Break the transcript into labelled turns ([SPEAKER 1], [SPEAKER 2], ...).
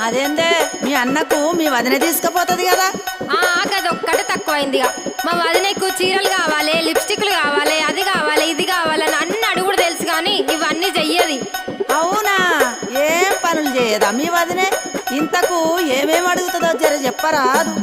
[SPEAKER 1] అదేందే మీ అన్నకు మీ వదిన తీసుకుపోతుంది కదా.
[SPEAKER 2] గదొక్కటి తక్కువైందిగా. మా వదినకు చీరలు కావాలి, లిప్స్టిక్లు కావాలి, అది కావాలి, ఇది కావాలని అన్ని అడుగుడు తెలుసు కానీ ఇవన్నీ చెయ్యది.
[SPEAKER 1] అవునా? ఏం పనులు చేయదా మీ వదినే? ఇంతకు ఏమేమి అడుగుతుందో జర చెప్పరాదు.